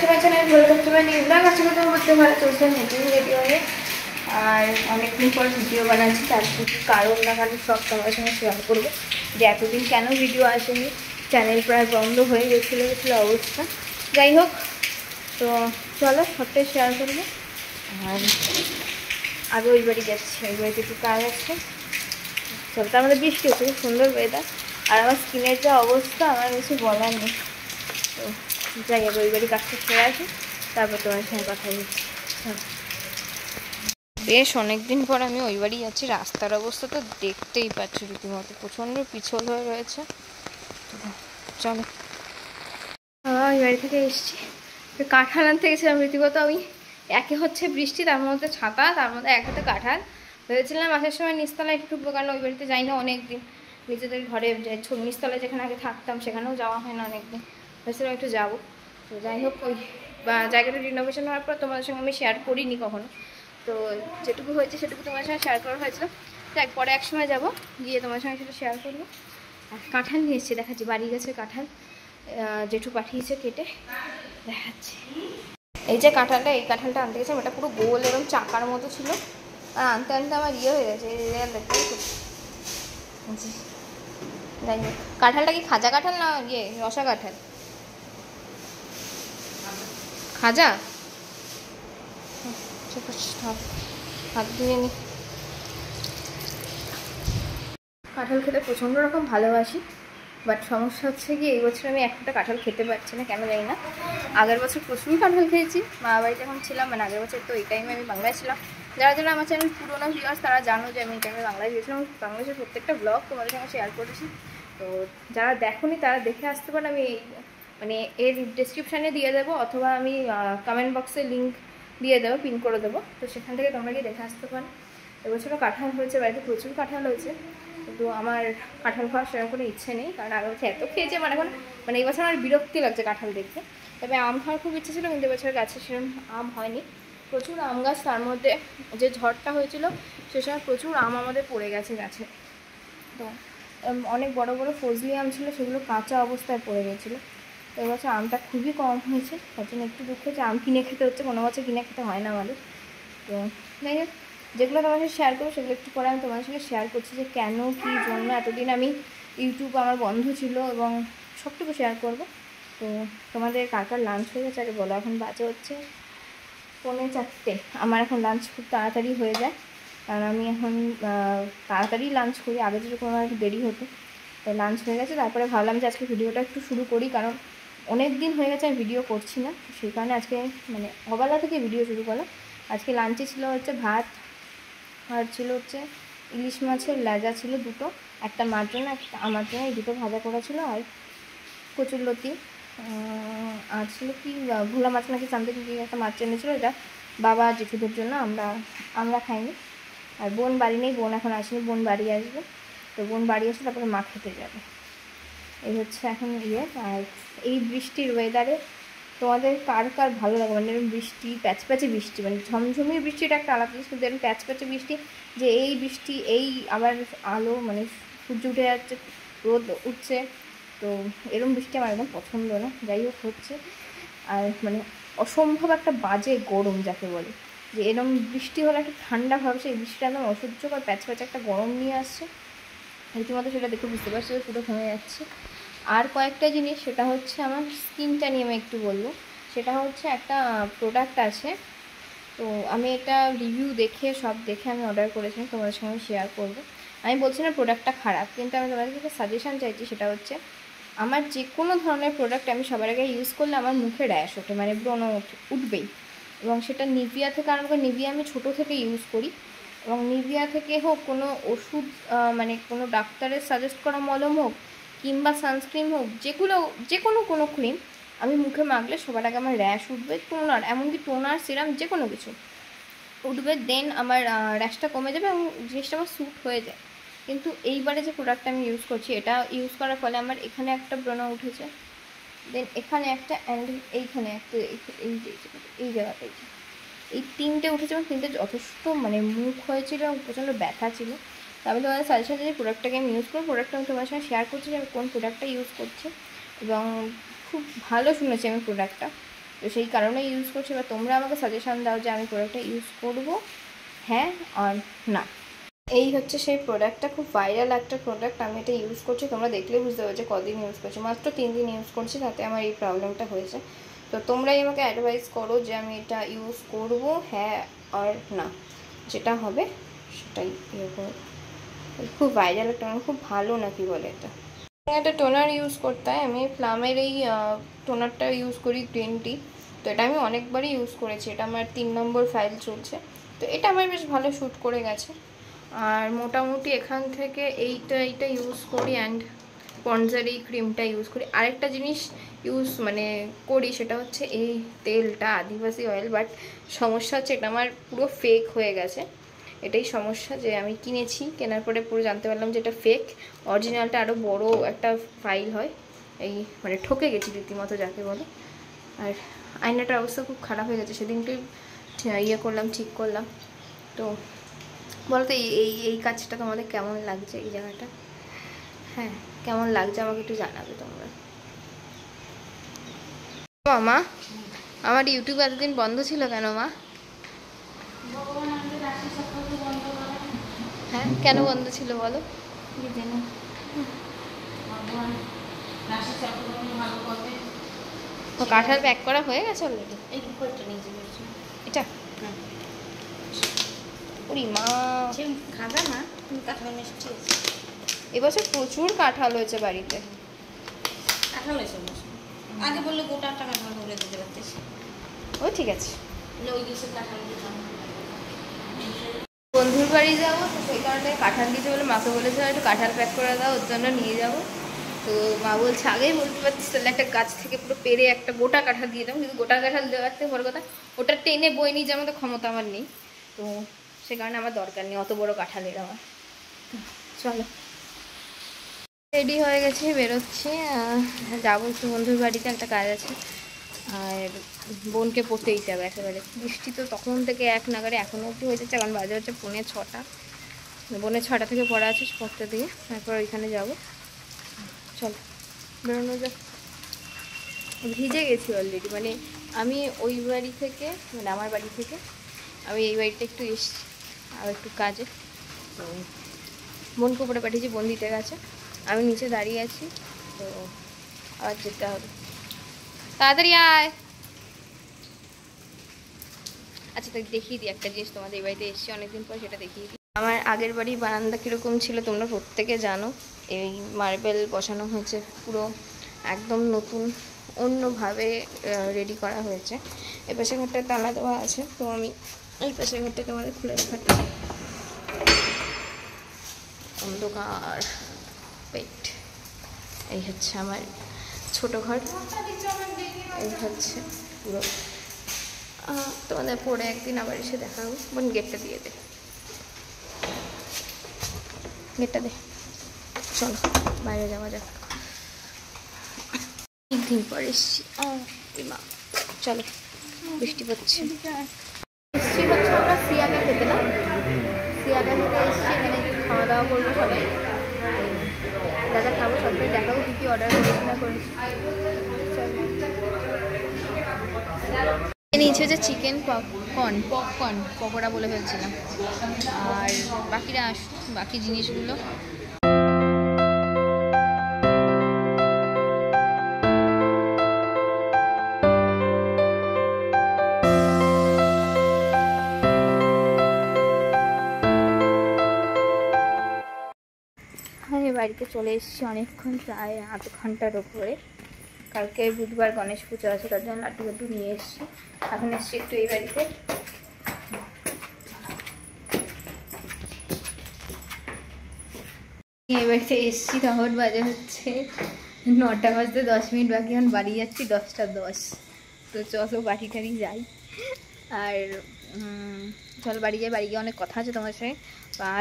To my channel, welcome to my new blog. আজকে তো বলতে ভালো চলছে নতুন ভিডিও নিয়ে। আর অনেকদিন পর ভিডিও বানাচ্ছি, তার কিছু কারণ না কারণ সব তোমার সঙ্গে শেয়ার করবো যে এতদিন কেন ভিডিও আসেনি। চ্যানেল প্রায় বন্ধ হয়ে গেছিলো অবস্থা। যাই হোক, তো চলো সবটাই শেয়ার করবো। আর আগে ওই বাড়ি যাচ্ছি, ওই বাড়িতে একটু কাজ আছে। চলো, তার মধ্যে বৃষ্টি হচ্ছে, খুব সুন্দর ওয়েদার। আর আমার স্কিনের যা অবস্থা, আমার কিছু বলার নেই। তো যাই হোক, ওই বাড়ি কাজটা সেরে আসি, তারপর তোমার সঙ্গে কথা বলছি। বেশ অনেকদিন পর আমি ওই বাড়ি যাচ্ছি। রাস্তার অবস্থা তো দেখতেই পাচ্ছি, রীতিমতো প্রচণ্ড পিছল হয়ে রয়েছে। চলো, ওই বাড়ি থেকে এসছি, কাঁঠাল আনতে গেছিলাম। রীতিমতো আমি একে হচ্ছে বৃষ্টি, তার মধ্যে ছাতা, তার মধ্যে এক হাতে কাঁঠাল। ভেবেছিলাম আসার সময় নিচতলায় একটু ঢুকবো, কারণ ওই বাড়িতে যাই না অনেকদিন। নিজেদের ঘরে নিচতলায় যেখানে আগে থাকতাম সেখানেও যাওয়া হয় না অনেকদিন। ভেবেছিলাম একটু যাবো। তো যাই হোক, ওই জায়গাটা রিনোভেশন হওয়ার পর তোমাদের সঙ্গে আমি শেয়ার করিনি কখনো। তো যেটুকু হয়েছে সেটুকু তোমার সঙ্গে শেয়ার করা হয়েছিল। দেখ, পরে এক সময় যাবো, গিয়ে তোমার সঙ্গে সেটা শেয়ার করবো। আর কাঁঠাল নিয়ে এসেছি, দেখাচ্ছি। বাড়ি গেছে কাঁঠাল, জেঠু পাঠিয়েছে, কেটে দেখাচ্ছি। এই যে কাঁঠালটা, এই কাঁঠালটা আনতে গেছিলাম। এটা পুরো গোল এবং চাকার মতো ছিল। আর আনতে আনতে আমার ইয়ে হয়ে গেছে, যাই হোক। কাঁঠালটা কি খাজা কাঁঠাল না ইয়ে রসা কাঁঠাল? খাজা। ঠিক আছে, হাত ধুয়ে নি। কাঁঠাল খেতে প্রচণ্ড রকম ভালোবাসি, বাট সমস্যা হচ্ছে কি এই বছর আমি একটা কাঁঠাল খেতে পারছি না, কেন জানি না। আগের বছর প্রচুর কাঁঠাল খেয়েছি মা বাড়ি যখন ছিলাম, মানে আগের বছর তো এই টাইমে আমি বাংলায় ছিলাম। যারা যারা আমার চ্যানেল পুরোনো ভিউয়ার্স তারা জানো যে আমি এই টাইমে বাংলায় গিয়েছিলাম। বাংলাদেশের প্রত্যেকটা ব্লগ তোমাদের সঙ্গে শেয়ার করেছি। তো যারা দেখোনি তারা দেখে আসতে পারে। আমি মানে এর ডিসক্রিপশানে দিয়ে দেবো, অথবা আমি কমেন্ট বক্সে লিঙ্ক দিয়ে দেবো, পিন করে দেবো। তো সেখান থেকে তোমরা গিয়ে দেখে আসতে পারো। এবছরও কাঁঠাল হয়েছে, বাড়িতে প্রচুর কাঁঠাল হয়েছে। কিন্তু আমার কাঁঠাল খাওয়ার সেরকম কোনো ইচ্ছে নেই, কারণ আগের বছর এত খেয়েছে, মানে এখন মানে এই বছর আমার বিরক্তি লাগছে কাঁঠাল দেখতে। তবে আম খাওয়ার খুব ইচ্ছে ছিল, কিন্তু এবছর গাছে সেরকম আম হয়নি। প্রচুর আম গাছ, তার মধ্যে যে ঝড়টা হয়েছিল সে সময় প্রচুর আম আমাদের পড়ে গেছে গাছে। তো অনেক বড় বড় ফজলি আম ছিল, সেগুলো কাঁচা অবস্থায় পড়ে গেছিলো। তো এবছর আমটা খুবই কম হয়েছে, তার জন্য একটু দুঃখ হচ্ছে। আম কিনে খেতে হচ্ছে, কোনো বছর কিনে খেতে হয় না আমাদের। তো যাই হোক, যেগুলো তোমার সাথে শেয়ার করবো সেগুলো একটু পরে আমি তোমার সঙ্গে শেয়ার করছি, যে কেন কী জন্য এতদিন আমি ইউটিউব আমার বন্ধ ছিল, এবং সবটুকু শেয়ার করব। তো তোমাদের কার কার লাঞ্চ হয়ে গেছে আগে বলো। এখন বাজে হচ্ছে 3:45। আমার এখন লাঞ্চ খুব তাড়াতাড়ি হয়ে যায়, কারণ আমি এখন তাড়াতাড়ি লাঞ্চ করি। আগে যেরকম আমার একটু দেরি হতো, তো লাঞ্চ হয়ে গেছে। তারপরে ভাবলাম যে আজকে ভিডিওটা একটু শুরু করি, কারণ অনেক দিন হয়ে গেছে আমি ভিডিও করছি না। সেই কারণে আজকে মানে সকালবেলা থেকে ভিডিও শুরু করলাম। আজকে লাঞ্চে ছিল হচ্ছে ভাত, আর ছিল হচ্ছে ইলিশ মাছের লেজা ছিল দুটো, একটা মার জন্য একটা আমার জন্য, এই দুটো ভাজা করা ছিল। আর কচুরলতি, আর ছিল কি ভোলা মাছ নাকি সামথিং কি একটা মাছ এনেছিলো, এটা বাবা জেঠুদের জন্য। আমরা খাইনি। আর বোন বাড়ি নেই, বোন এখন আসেনি, বোন বাড়ি আসবে। তো বোন বাড়ি আসে তারপরে মা খেতে যাবে। এই হচ্ছে এখন ইয়ে। আর এই বৃষ্টির ওয়েদারে তোমাদের কার কার ভালো লাগে? মানে এরকম বৃষ্টি, প্যাচপ্যাচে বৃষ্টি, মানে ঝমঝমিয়ে বৃষ্টিটা একটা আলাদা জিনিস, কিন্তু এরকম প্যাচপ্যাচে বৃষ্টি, যে এই বৃষ্টি, এই আবার আলো, মানে সূর্য উঠে যাচ্ছে, রোদ উঠছে, তো এরকম বৃষ্টি আমার একদম পছন্দ না। যাই হোক হচ্ছে। আর মানে অসম্ভব একটা বাজে গরম যাকে বলে, যে এরকম বৃষ্টি হলে একটা ঠান্ডা ভাব, সেই বৃষ্টিটা একদম অসহ্যকর প্যাচপ্যাচে একটা গরম নিয়ে আসছে। রীতিমতো সেটা দেখে বুঝতে পারছি যে পুরো ঘেমে যাচ্ছে। আর কয়েকটা জিনিস, সেটা হচ্ছে আমার স্কিনটা নিয়ে আমি একটু বলবো। সেটা হচ্ছে একটা প্রোডাক্ট আছে, তো আমি এটা রিভিউ দেখে সব দেখে আমি অর্ডার করেছিলাম, তোমাদের সঙ্গে শেয়ার করবো। আমি বলছি না প্রোডাক্টটা খারাপ, কিন্তু আমি তোমাদের কাছে সাজেশান চাইছি। সেটা হচ্ছে আমার যে কোনো ধরনের প্রোডাক্ট আমি সবার আগে ইউজ করলে আমার মুখে র্যাশ ওঠে, মানে ব্রণ উঠবেই। এবং সেটা নিভিয়া থেকে আরম্ভ করে, নিভিয়া আমি ছোটো থেকে ইউজ করি, এবং নিভিয়া থেকে হোক, কোনো ওষুধ মানে কোনো ডাক্তারের সাজেস্ট করা মলম হোক, কিংবা সানস্ক্রিন হোক, যে কোনো ক্রিম আমি মুখে মাখলে সবার আগে আমার র্যাশ উঠবে। টোনার, এমনকি টোনার সিরাম যে কোনো কিছু উঠবে, দেন আমার র্যাশটা কমে যাবে এবং জিনিসটা আমার স্যুট হয়ে যায়। কিন্তু এইবারে যে প্রোডাক্টটা আমি ইউজ করছি, এটা ইউজ করার ফলে আমার এখানে একটা ব্রণ উঠেছে, দেন এখানে একটা, অ্যান্ড এইখানে একটা, এই জায়গাটা, এই তিনটে উঠেছে, এবং তিনটে যথেষ্ট মানে মুখ হয়েছিল এবং প্রচণ্ড ব্যথা ছিল। তো আমি তোমাদের সাজেশন যে প্রোডাক্টটাকে আমি ইউজ করবো। প্রোডাক্টটা আমি তোমার সঙ্গে শেয়ার করছি যে আমি কোন প্রোডাক্টটা ইউজ করছি, এবং খুব ভালো শুনেছি আমি প্রোডাক্টটা। তো সেই কারণে ইউজ করছি। বা তোমরা আমাকে সাজেশান দাও যে আমি প্রোডাক্টটা ইউজ করব হ্যাঁ আর না। এই হচ্ছে সেই প্রোডাক্টটা, খুব ভাইরাল একটা প্রোডাক্ট। আমি এটা ইউজ করছি, তোমরা দেখলেই বুঝতে পারছো কদিন ইউজ করছি, মাত্র 3 দিন ইউজ করছি, তাতে আমার এই প্রবলেমটা হয়েছে। তো তোমরাই আমাকে অ্যাডভাইস করো যে আমি এটা ইউজ করব হ্যাঁ আর না, যেটা হবে সেটাই ইয়ে করো। খুব ভাইরাল একটা, খুব ভালো নাকি বলে এটা। একটা টোনার ইউজ করতে হয়, আমি প্লামের এই টোনারটা ইউজ করি, গ্রিন টি। তো এটা আমি অনেকবারই ইউজ করেছি, এটা আমার 3 নম্বর ফাইল চলছে। তো এটা আমার বেশ ভালো শ্যুট করে গেছে। আর মোটামুটি এখান থেকে এইটা ইউজ করি, অ্যান্ড পন্ডসের এই ক্রিমটা ইউজ করি। আরেকটা জিনিস ইউজ মানে করি, সেটা হচ্ছে এই তেলটা, আদিবাসী অয়েল। বাট সমস্যা হচ্ছে এটা আমার পুরো ফেক হয়ে গেছে, এটাই সমস্যা। যে আমি কিনেছি, কেনার পরে পুরো জানতে পারলাম যে এটা ফেক। অরিজিনালটা আরও বড় একটা ফাইল হয়। এই মানে ঠকে গেছি রীতিমতো যাকে বলে। আর আয়নাটার অবস্থা খুব খারাপ হয়ে গেছে, সেদিনকে ইয়ে করলাম, ঠিক করলাম। তো বলো তো এই কাজটা তোমাদের কেমন লাগছে, এই জায়গাটা? হ্যাঁ, কেমন লাগছে আমাকে একটু জানাবে তোমরা। মা, আমার ইউটিউব এতদিন বন্ধ ছিল কেন মা? হ্যাঁ, কেন বন্ধ ছিল বলো? ও কাঁঠাল প্যাক করা হয়ে গেছে অলরেডি? এটা ওরে মা, খাবে না তুমি? কাঁঠাল মিষ্টি আছে এবছর প্রচুর কাঁঠাল হয়েছে বাড়িতে। কাঁঠাল এসে আগে বললে গোটা একটা কাঁঠাল বলে দিতে পারতিস। ও ঠিক আছে, ওই দেশের কাঁঠাল দিতাম। বন্ধুর বাড়ি যাবো, তো সেই কারণে কাঁঠাল দিতে বলে মাকে বলেছে একটু কাঁঠাল প্যাক করে দাও, ওর জন্য নিয়ে যাবো। তো মা বলছে আগেই বলতে পারছিস তাহলে একটা গাছ থেকে পুরো পেরে একটা গোটা কাঁঠাল দিয়ে দাও। কিন্তু গোটা কাঁঠাল দেওয়ার থেকে বড় কথা, ওটা টেনে বই নিয়ে যাওয়ার মতো ক্ষমতা আমার নেই। তো সে কারণে আমার দরকার নেই অত বড় কাঁঠালের আমার। চলো, রেডি হয়ে গেছে, বেরোচ্ছি। যাবো একটু বন্ধুর বাড়িতে, একটা কাজ আছে। আর বোনকে পড়তে দিতে হবে একেবারে। বৃষ্টি তো তখন থেকে এক নাগারে এখনও অবধি হয়ে যাচ্ছে, কারণ বাজে হচ্ছে 6:45। বোনের 6টা থেকে পড়া আছে, পড়তে দিয়ে তারপর ওইখানে যাবো। চলো বেরোনো যাক। ভিজে গেছি অলরেডি, মানে আমি ওই বাড়ি থেকে, মানে আমার বাড়ি থেকে আমি এই বাড়িতে একটু এসছি আর একটু কাজে। তো বোনকে উপরে পাঠিয়েছি, বোন দিতে গেছে, আমি নিচে দাঁড়িয়ে আছি। তো আবার যেতে হবে, তাড়াতাড়ি আয়। আচ্ছা তাই দেখিয়ে দিই একটা জিনিস, তোমাদের এই বাড়িতে এসেছি অনেকদিন পর, সেটা দেখিয়ে দিই। আমার আগের বাড়ির বারান্দা কীরকম ছিল তোমরা প্রত্যেকে জানো। এই মার্বেল বসানো হয়েছে, পুরো একদম নতুন অন্যভাবে রেডি করা হয়েছে। এই পাশে ঘরটা তালা দেওয়া আছে, তো আমি এই পাশের ঘরটা তোমাদের খুলে দেখাচ্ছি। অন্ধকার পেট। এই হচ্ছে আমার ছোট ঘর, এই হচ্ছে পুরো। তোমাদের পরে একদিন আবার এসে দেখা হবে। বোন গেটটা দিয়ে দে, গেটটা দে। চলো বাইরে যাওয়া যাক, অনেকদিন পর এসছি। মা চলো, বৃষ্টি পড়ছে। এসছি হচ্ছে আমরা সিয়াগা খেতে, না সিয়াগা খেতে এসছি, এখানে খাওয়া দাওয়া করবো সবাই। দাদা খাবো, সবাই দেখাবো কী কী অর্ডার করেছি না করেছি। নিচে হচ্ছে চিকেন পপকর্ন পকোড়া বলে ফেলছিলাম। আর বাকিরা বাকি জিনিসগুলো আমি বাড়িতে চলে এসেছি অনেকক্ষণ, প্রায় আধ ঘন্টার ওপরে। কালকে বুধবার গণেশ পুজো আছে, তার জন্য লাড্ডু নিয়ে এসেছি। এখন এসেছি একটু এই বাড়িতে। এই বাড়িতে এসেছি, তখন বাজে হচ্ছে 9টা বাজতে 10 মিনিট বাকি, এখন বাড়ি যাচ্ছি 10টা 10। তো চলো বাড়ি টাড়ি যাই। আর চল বাড়ি যাই, বাড়ি গিয়ে অনেক কথা আছে তোমার সঙ্গে।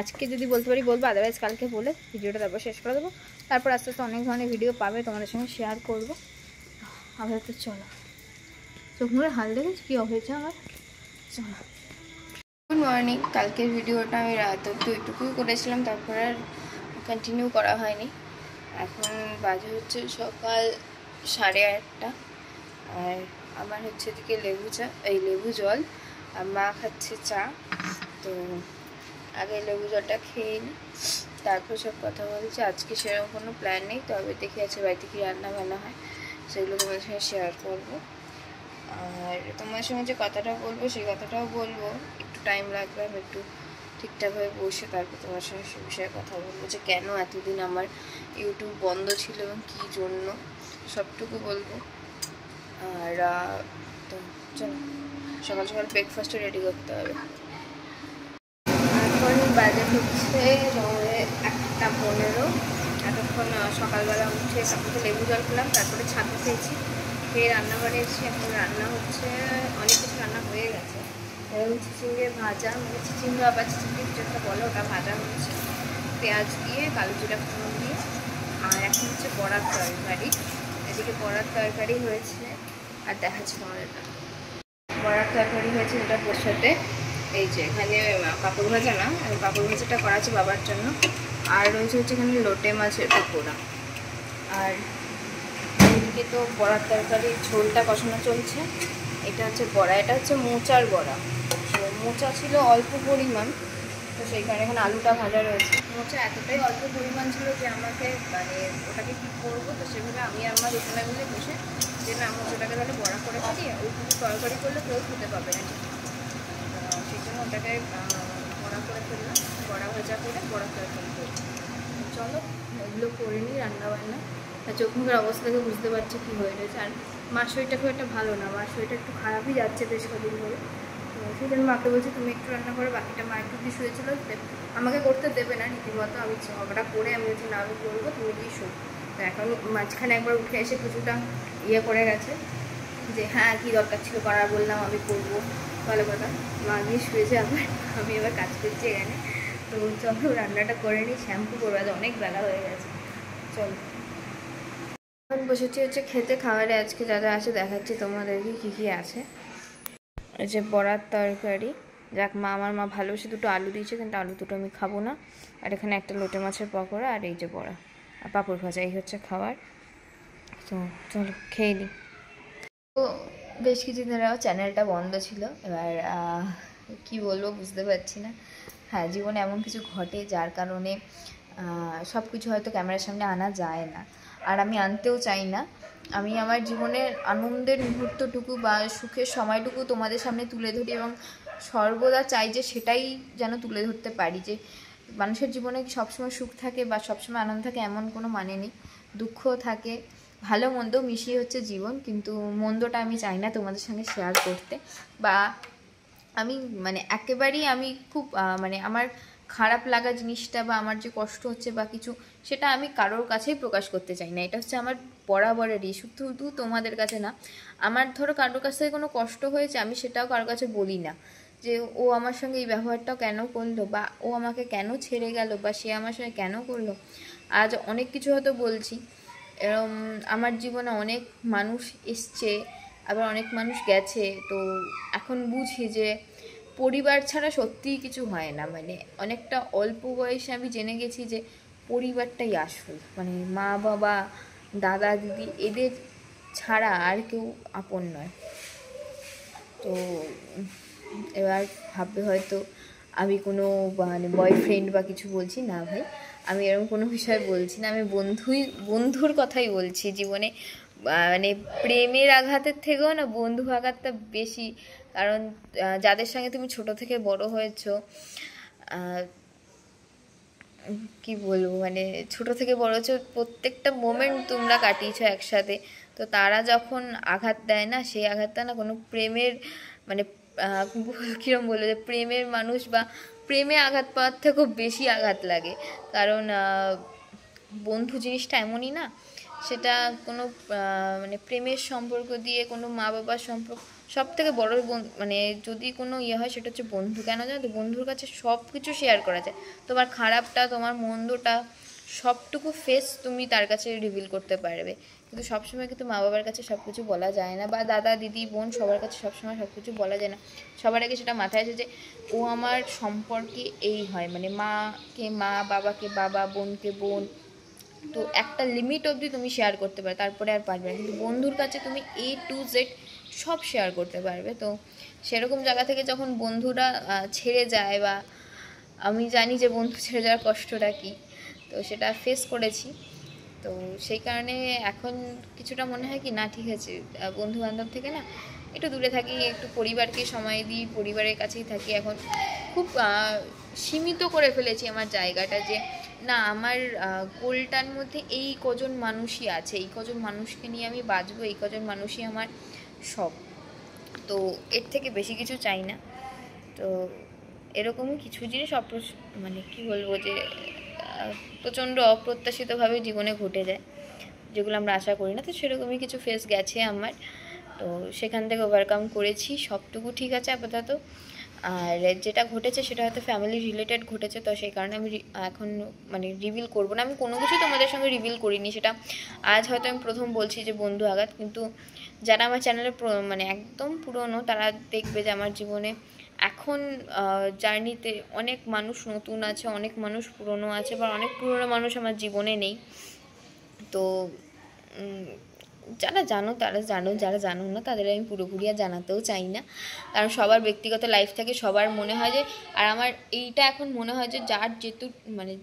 আজকে যদি বলতে পারি বলবো, আদারওয়াইজ কালকে বলে ভিডিওটা তারপর শেষ করে দেবো। তারপর আস্তে আস্তে অনেক ধরনের ভিডিও পাবে, তোমাদের সঙ্গে শেয়ার করবো। আপাতত চলো, চোখ মুখে হাল দেখেছি কী হয়েছে আমার। চলো, গুড মর্নিং। কালকের ভিডিওটা আমি রাত অব্দি ওইটুকুই করেছিলাম, তারপর আর কন্টিনিউ করা হয়নি। এখন বাজে হচ্ছে সকাল 8:30। আর আমার হচ্ছে এদিকে লেবু জল, আর মা খাচ্ছে চা। তো আগে লেবু জলটা খেয়ে নিই, তারপর সব কথা বলছি। আজকে সেরকম কোনো প্ল্যান নেই, তবে দেখি আছে বাড়িতে কি রান্না বান্না হয় সেগুলো তোমাদের সঙ্গে শেয়ার করবো। আর তোমার সঙ্গে যে কথাটা বলবো সেই কথাটাও বলবো, একটু টাইম লাগবে। আমি একটু ঠিকঠাকভাবে বসে তারপর তোমার সঙ্গে সে বিষয়ে কথা বলবো, যে কেন এতদিন আমার ইউটিউব বন্ধ ছিল এবং কী জন্য, সবটুকু বলবো। আর তো চলো সকাল সকাল ব্রেকফাস্টও রেডি করতে হবে। এখন বাজে হচ্ছে 1:15। এতক্ষণ সকালবেলা উঠে তারপরে লেবু জল খেলাম, তারপরে ছাতু খেয়েছি, খেয়ে রান্নাঘরে এসেছি। এখন রান্না হচ্ছে, অনেক কিছু রান্না হয়ে গেছে। এবং চিচিঙ্গে ভাজা, মানে চিচিঙ্গা আবার চিচিঙ্গে কিছু একটা বলে, ওটা ভাজা হচ্ছে পেঁয়াজ দিয়ে, কালো জিরা ফোড়ন দিয়ে। আর এখন হচ্ছে বড়ার তরকারি, এদিকে বড়ার তরকারি হয়েছে। আর দেখাচ্ছি তোমাদের, বড়ার তরকারি হয়েছে যেটা সাথে এই যে এখানে পাঁপড় ভাজা না, পাঁপড় ভাজাটা করা আছে বাবার জন্য। আর রয়েছে হচ্ছে এখানে লোটে মাছের পকোড়া। আর এদিকে তো বড়ার তরকারি ঝোলটা কষানো চলছে। এটা হচ্ছে বড়া, এটা হচ্ছে মোচার বড়া। তো মোচা ছিল অল্প পরিমাণ, তো সেই কারণে এখানে আলুটা ভাজা রয়েছে। মোচা এতটাই অল্প পরিমাণ ছিল যে আমাকে মানে ওটাকে কী করবো, তো সেভাবে আমি আর মা দুজনে মিলে বসে যে না মোচাটাকে তাহলে বড়া করে ফেলি, ওইটুকু তরকারি করলে কেউ খেতে পাবে না, সেই জন্য ওটাকে বড়া করে ফেললাম, বড়া ভাজা করে বড়া তরকারি করি। চলো এগুলো করে নিই রান্নাবান্না। আর চোখ মুখের অবস্থা থেকে বুঝতে পারছি কী হয়ে রয়েছে। আর মার শরীরটা খুব একটা ভালো না, মার শরীরটা একটু খারাপই যাচ্ছে বেশ কদিন ধরে। তো সেই জন্য মাকে বলছি তুমি একটু রান্না করো, বাকিটা মা একটু দিয়ে শুয়েছিল, আমাকে করতে দেবে না রীতিমতো। আমি ঝগড়া করে আমি বলছি না আমি করবো, তুমি দিয়ে শো। তো এখন মাঝখানে একবার উঠে এসে কিছুটা করে গেছে যে হ্যাঁ কী দরকার ছিল করার, বললাম আমি করবো, ভালো কথা। মা গিয়ে শুয়েছে, আবার আমি এবার কাজ করছি এখানে। তো চলো রান্নাটা করে নিই, শ্যাম্পু করবো, আজ অনেক বেলা হয়ে গেছে। চলো এখন বসেছি হচ্ছে খেতে। খাবারে আজকে যা যা আছে দেখাচ্ছি তোমাদেরকে কী কী আছে। এই যে বড়ার তরকারি, যাক আমার মা ভালোবেসে দুটো আলু দিয়েছে, কিন্তু আলু দুটো আমি খাবো না। আর এখানে একটা লোটে মাছের পকোড়া, আর এই যে বড়া আর পাঁপড় ভাজা, এই হচ্ছে খাবার। তো চলো খেয়ে নিই। তো বেশ কিছুদিন ধরে চ্যানেলটা বন্ধ ছিল, এবার কি বলবো বুঝতে পারছি না। হ্যাঁ, জীবনে এমন কিছু ঘটে যার কারণে সব কিছু হয়তো ক্যামেরার সামনে আনা যায় না, আর আমি আনতেও চাই না। আমি আমার জীবনের আনন্দের মুহূর্তটুকু বা সুখের সময়টুকু তোমাদের সামনে তুলে ধরি, এবং সর্বদা চাই যে সেটাই যেন তুলে ধরতে পারি। যে মানুষের জীবনে সবসময় সুখ থাকে বা সবসময় আনন্দ থাকে এমন কোনো মানে নেই, দুঃখ থাকে, ভালো মন্দ মিশিয়ে হচ্ছে জীবন। কিন্তু মন্দটা আমি চাই না তোমাদের সঙ্গে শেয়ার করতে, বা আমি মানে একেবারেই আমি খুব মানে আমার খারাপ লাগা জিনিসটা বা আমার যে কষ্ট হচ্ছে বা কিছু, সেটা আমি কারোর কাছেই প্রকাশ করতে চাই না। এটা হচ্ছে আমার বরাবরেরই, শুধু তোমাদের কাছে না। আমার ধরো কারোর কাছ থেকে কোনো কষ্ট হয়েছে, আমি সেটাও কারোর কাছে বলি না যে ও আমার সঙ্গে এই ব্যবহারটাও কেন করলো, বা ও আমাকে কেন ছেড়ে গেল, বা সে আমার সঙ্গে কেন করলো। আজ অনেক কিছু হয়তো বলছি, এরম আমার জীবনে অনেক মানুষ এসছে, আবার অনেক মানুষ গেছে। তো এখন বুঝি যে পরিবার ছাড়া সত্যিই কিছু হয় না। মানে অনেকটা অল্প বয়সে আমি জেনে গেছি যে পরিবারটাই আসল, মানে মা বাবা দাদা দিদি এদের ছাড়া আর কেউ আপন নয়। তো এবার ভাববে হয়তো আমি কোনো মানে বয়ফ্রেন্ড বা কিছু বলছি না ভাই, আমি এরকম কোনো বিষয় বলছি না। আমি বন্ধুর কথাই বলছি। জীবনে মানে প্রেমের আঘাতের থেকেও না বন্ধু আঘাতটা বেশি, কারণ যাদের সঙ্গে তুমি ছোট থেকে বড় হয়েছো, কি বলবো, মানে ছোট থেকে বড় হচ্ছে, প্রত্যেকটা মোমেন্ট তোমরা কাটিয়েছো একসাথে। তো তারা যখন আঘাত দেয় না, সেই আঘাতটা না কোনো প্রেমের মানে কীরকম বলবো, যে প্রেমের মানুষ বা প্রেমে আঘাত পাওয়ার থেকেও বেশি আঘাত লাগে। কারণ বন্ধু জিনিসটা এমনই না, সেটা কোনো মানে প্রেমের সম্পর্ক দিয়ে কোনো মা বাবার সম্পর্ক, সব থেকে বড় মানে যদি কোনো হয় সেটা হচ্ছে বন্ধু। কেন জানো তো, বন্ধুর কাছে সব কিছু শেয়ার করা যায়, তোমার খারাপটা তোমার মন্দটা সবটুকু ফেস তুমি তার কাছে রিভিল করতে পারবে। কিন্তু সবসময় কিন্তু মা বাবার কাছে সব কিছু বলা যায় না, বা দাদা দিদি বোন সবার কাছে সবসময় সব কিছু বলা যায় না। সবার আগে সেটা মাথায় আছে যে ও আমার সম্পর্কে এই হয়, মানে মাকে মা, বাবাকে বাবা, বোনকে বোন। তো একটা লিমিট অবধি তুমি শেয়ার করতে পারো, তারপরে আর পারবে না। কিন্তু বন্ধুর কাছে তুমি A to Z সব শেয়ার করতে পারবে। তো সেরকম জায়গা থেকে যখন বন্ধুরা ছেড়ে যায়, বা আমি জানি যে বন্ধু ছেড়ে যাওয়ার কষ্টটা কী, তো সেটা ফেস করেছি। তো সেই কারণে এখন কিছুটা মনে হয় কি না, ঠিক আছে, বন্ধু বান্ধব থেকে না একটু দূরে থাকি, একটু পরিবারকে সময় দিই, পরিবারের কাছেই থাকি। এখন খুব সীমিত করে ফেলেছি আমার জায়গাটা, যে না আমার গোলটার মধ্যে এই কজন মানুষই আছে, এই কজন মানুষকে নিয়ে আমি বাঁচবো, এই কজন মানুষই আমার সব। তো এর থেকে বেশি কিছু চাই না। তো এরকমই কিছু জিনিস মানে কি বলবো, যে প্রচণ্ড অপ্রত্যাশিতভাবে জীবনে ঘটে যায়, যেগুলো আমরা আশা করি না। তো সেরকমই কিছু ফেস গেছে আমার, তো সেখান থেকে ওভারকাম করেছি, সবটুকু ঠিক আছে আপাতত। আর যেটা ঘটেছে সেটা হয়তো ফ্যামিলি রিলেটেড ঘটেছে, তো সেই কারণে আমি এখন মানে রিভিল করবো না। আমি কোনো কিছু তোমাদের সঙ্গে রিভিল করিনি, সেটা আজ হয়তো আমি প্রথম বলছি যে বন্ধু আঘাত। কিন্তু যারা আমার চ্যানেলে মানে একদম পুরনো, তারা দেখবে যে আমার জীবনে এখন জার্নিতে অনেক মানুষ নতুন আছে, অনেক মানুষ পুরনো আছে, বা অনেক পুরনো মানুষ আমার জীবনে নেই। তো যারা জানো তারা জানো, যারা জানো না তাদের আমি পুরোপুরি আর জানাতেও চাই না, কারণ সবার ব্যক্তিগত লাইফ থাকে, সবার মনে হয় যে, আর আমার এইটা এখন মনে হয় যে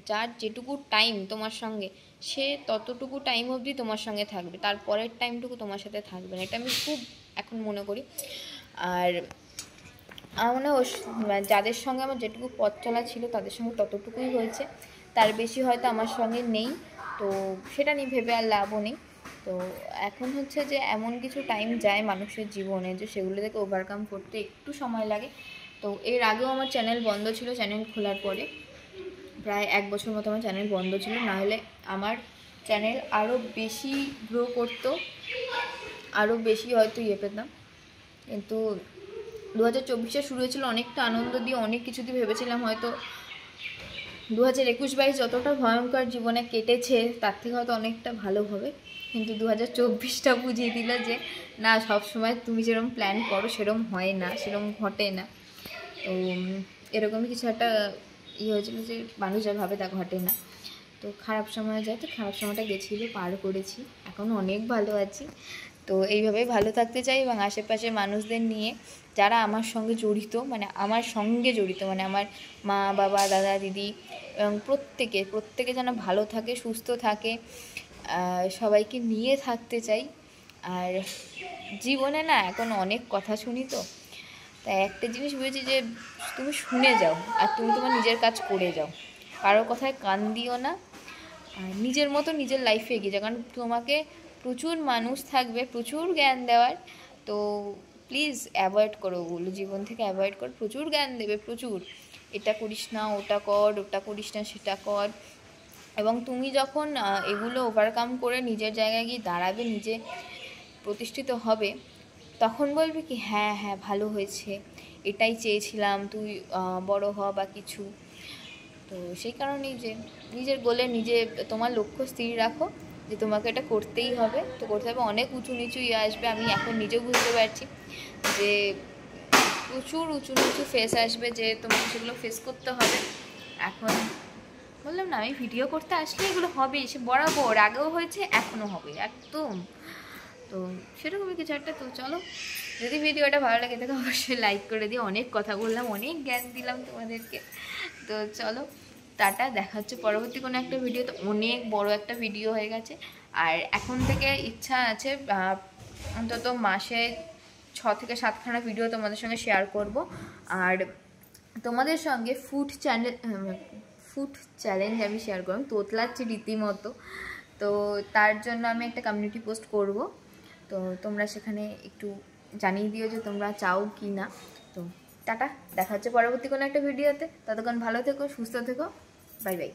যার যেটুকু টাইম তোমার সঙ্গে, সে ততটুকু টাইম অবধি তোমার সঙ্গে থাকবে, তারপরের টাইমটুকু তোমার সাথে থাকবে না, এটা আমি খুব এখন মনে করি। আর আমার মনে হয় যাদের সঙ্গে আমার যেটুকু পথ চলা ছিল তাদের সঙ্গে ততটুকুই হয়েছে, তার বেশি হয়তো আমার সঙ্গে নেই। তো সেটা নিয়ে ভেবে আর লাভও নেই। তো এখন হচ্ছে যে এমন কিছু টাইম যায় মানুষের জীবনে, যে সেগুলো থেকে ওভারকাম করতে একটু সময় লাগে। তো এর আগেও আমার চ্যানেল বন্ধ ছিল, চ্যানেল খোলার পরে প্রায় 1 বছর মতো আমার চ্যানেল বন্ধ ছিল, নাহলে আমার চ্যানেল আরও বেশি গ্রো করতো, আরও বেশি হয়তো পেতাম। কিন্তু 2024 শুরু হয়েছিল অনেকটা আনন্দ দিয়ে, অনেক কিছু দিয়ে, ভেবেছিলাম হয়তো 2021-22 যতটা ভয়ঙ্কর জীবনে কেটেছে তার থেকে হয়তো অনেকটা ভালো হবে। কিন্তু 2024টা বুঝিয়ে দিল যে না, সবসময় তুমি যেরকম প্ল্যান করো সেরকম হয় না, সেরকম ঘটে না। তো এরকমই কিছু একটা হয়েছিল, যে মানুষ যা ভাবে তা ঘটে না। তো খারাপ সময় যায়, তো খারাপ সময়টা গেছিলো, পার করেছি, এখন অনেক ভালো আছি। তো এইভাবেই ভালো থাকতে চাই, এবং আশেপাশের মানুষদের নিয়ে যারা আমার সঙ্গে জড়িত, মানে আমার মা বাবা দাদা দিদি, এবং প্রত্যেকে যেন ভালো থাকে, সুস্থ থাকে, সবাইকে নিয়ে থাকতে চাই। আর জীবনে না এখন অনেক কথা শুনি, তো তাই একটা জিনিস বুঝেছি, যে তুমি শুনে যাও আর তুমি তোমার নিজের কাজ করে যাও, কারোর কথায় কান দিও না, আর নিজের মতো নিজের লাইফে এগিয়ে যাও। কারণ তোমাকে প্রচুর মানুষ থাকবে, প্রচুর জ্ঞান দেওয়ার, তো প্লিজ অ্যাভয়েড করো ওগুলো, জীবন থেকে অ্যাভয়েড কর। প্রচুর জ্ঞান দেবে, প্রচুর, এটা করিস না, ওটা কর, ওটা করিস না, সেটা কর। এবং তুমি যখন এগুলো ওভারকাম করে নিজের জায়গায় গিয়ে দাঁড়াবে, নিজে প্রতিষ্ঠিত হবে, তখন বলবে কি হ্যাঁ হ্যাঁ ভালো হয়েছে, এটাই চেয়েছিলাম, তুই বড় হ বা কিছু। তো সেই কারণেই যে নিজের গোলে নিজে তোমার লক্ষ্য স্থির রাখো, যে তোমাকে এটা করতেই হবে। তো করতে হবে, অনেক উঁচু নিচু আসবে, আমি এখন নিজেও বুঝতে পারছি যে প্রচুর উঁচু নিচু ফেস আসবে, যে তোমাকে সেগুলো ফেস করতে হবে। এখন বললাম না, আমি ভিডিও করতে আসলে এগুলো হবেই, সে বরাবর আগেও হয়েছে, এখনও হবে একদম। তো সেরকমই কিছু একটা। তো চলো, যদি ভিডিওটা ভালো লাগে তাহলে অবশ্যই লাইক করে দিও। অনেক কথা বললাম, অনেক জ্ঞান দিলাম তোমাদেরকে। তো চলো, টাটা, দেখা হচ্ছে পরবর্তী কোনো একটা ভিডিওতে। অনেক বড় একটা ভিডিও হয়ে গেছে, আর এখন থেকে ইচ্ছা আছে অন্তত মাসে 6 থেকে 7খানা ভিডিও তোমাদের সঙ্গে শেয়ার করব। আর তোমাদের সঙ্গে ফুড চ্যালেঞ্জ আমি শেয়ার করব, তোতলাচ্ছি রীতিমতো। তো তার জন্য আমি একটা কমিউনিটি পোস্ট করব, তো তোমরা সেখানে একটু জানিয়ে দিও যে তোমরা চাও কি না। তো টাটা, দেখা হচ্ছে পরবর্তী কোনো একটা ভিডিওতে। ততক্ষণ ভালো থেকো, সুস্থ থেকো, বাই বাই।